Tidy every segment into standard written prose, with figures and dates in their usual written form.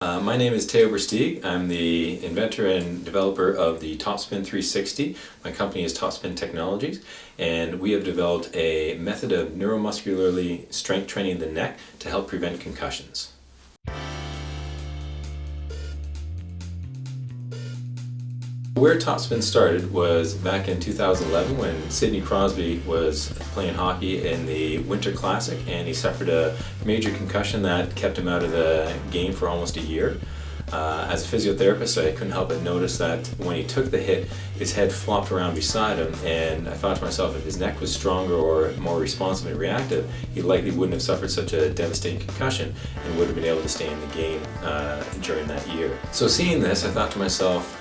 My name is Theo Versteegh. I'm the inventor and developer of the Topspin360. My company is Topspin Technologies, and we have developed a method of neuromuscularly strength training the neck to help prevent concussions. Where Topspin started was back in 2011 when Sidney Crosby was playing hockey in the Winter Classic, and he suffered a major concussion that kept him out of the game for almost a year. As a physiotherapist, I couldn't help but notice that when he took the hit, his head flopped around beside him, and I thought to myself, if his neck was stronger or more responsive and reactive, he likely wouldn't have suffered such a devastating concussion and would have been able to stay in the game during that year. So seeing this, I thought to myself,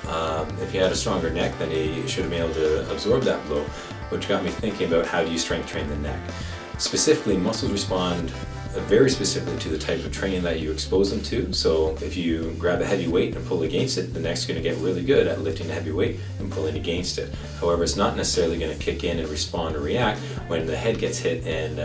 if he had a stronger neck, then he should have been able to absorb that blow, which got me thinking about how do you strength train the neck. Specifically, muscles respond very specifically to the type of training that you expose them to. So if you grab a heavy weight and pull against it, the neck's going to get really good at lifting a heavy weight and pulling against it. However, it's not necessarily going to kick in and respond or react when the head gets hit and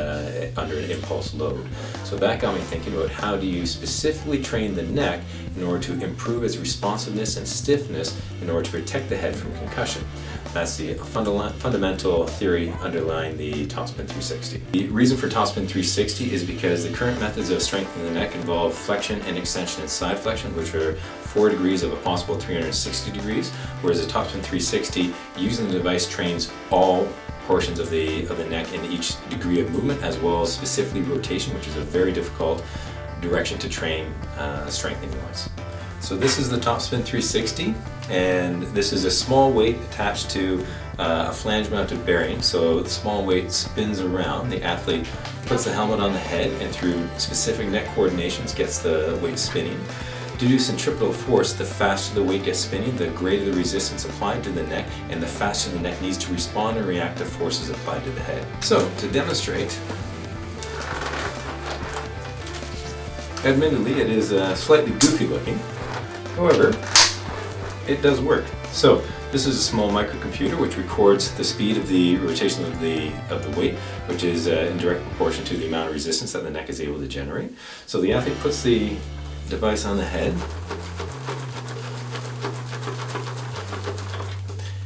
under an impulse load. So that got me thinking about how do you specifically train the neck in order to improve its responsiveness and stiffness in order to protect the head from concussion. That's the fundamental theory underlying the Topspin360. The reason for Topspin360 is because the current methods of strengthening the neck involve flexion and extension and side flexion, which are 4 degrees of a possible 360 degrees, whereas the Topspin360, using the device, trains all portions of the neck in each degree of movement, as well as specifically rotation, which is a very difficult direction to train strengthening-wise. So this is the Topspin360, and this is a small weight attached to a flange-mounted bearing. So the small weight spins around. The athlete puts the helmet on the head and through specific neck coordinations gets the weight spinning. Due to centripetal force, the faster the weight gets spinning, the greater the resistance applied to the neck, and the faster the neck needs to respond and react to forces applied to the head. So to demonstrate, admittedly it is slightly goofy looking. However, it does work. So this is a small microcomputer which records the speed of the rotation of the weight, which is in direct proportion to the amount of resistance that the neck is able to generate. So the athlete puts the device on the head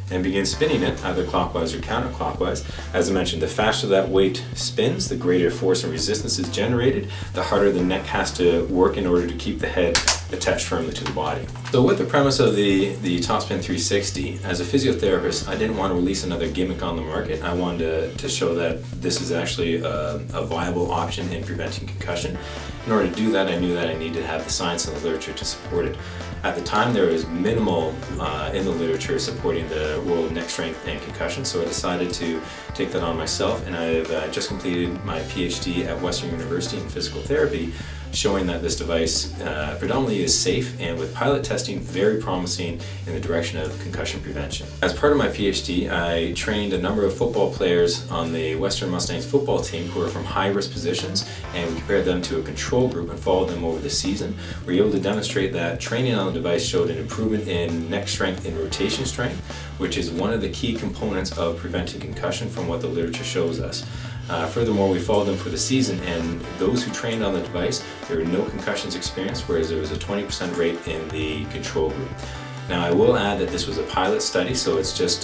and begins spinning it either clockwise or counterclockwise. As I mentioned, the faster that weight spins, the greater force and resistance is generated, the harder the neck has to work in order to keep the head attached firmly to the body. So with the premise of the Topspin360, as a physiotherapist, I didn't want to release another gimmick on the market. I wanted to show that this is actually a viable option in preventing concussion. In order to do that, I knew that I needed to have the science and the literature to support it. At the time, there was minimal in the literature supporting the role of neck strength and concussion, so I decided to take that on myself, and I've just completed my PhD at Western University in physical therapy, showing that this device predominantly is safe and with pilot testing very promising in the direction of concussion prevention. As part of my PhD, I trained a number of football players on the Western Mustangs football team who are from high-risk positions, and we compared them to a control group and followed them over the season. We were able to demonstrate that training on the device showed an improvement in neck strength and rotation strength, which is one of the key components of preventing concussion from what the literature shows us. Furthermore, we followed them for the season, and those who trained on the device, there were no concussions experienced, whereas there was a 20% rate in the control group. Now, I will add that this was a pilot study, so it's just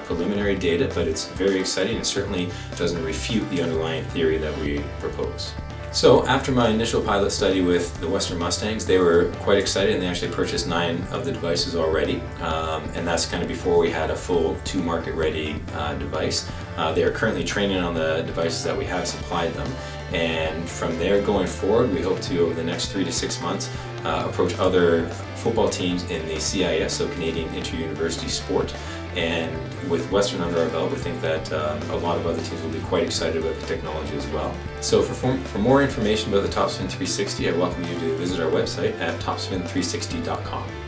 preliminary data, but it's very exciting and certainly doesn't refute the underlying theory that we propose. So after my initial pilot study with the Western Mustangs, they were quite excited, and they actually purchased 9 of the devices already, and that's kind of before we had a full 2 market-ready device. They are currently training on the devices that we have supplied them, and from there going forward, we hope to, over the next 3 to 6 months, approach other football teams in the CIS, so Canadian Inter-University Sport. And with Western under our belt, we think that a lot of other teams will be quite excited about the technology as well. So for more information about the Topspin360, I welcome you to visit our website at topspin360.com.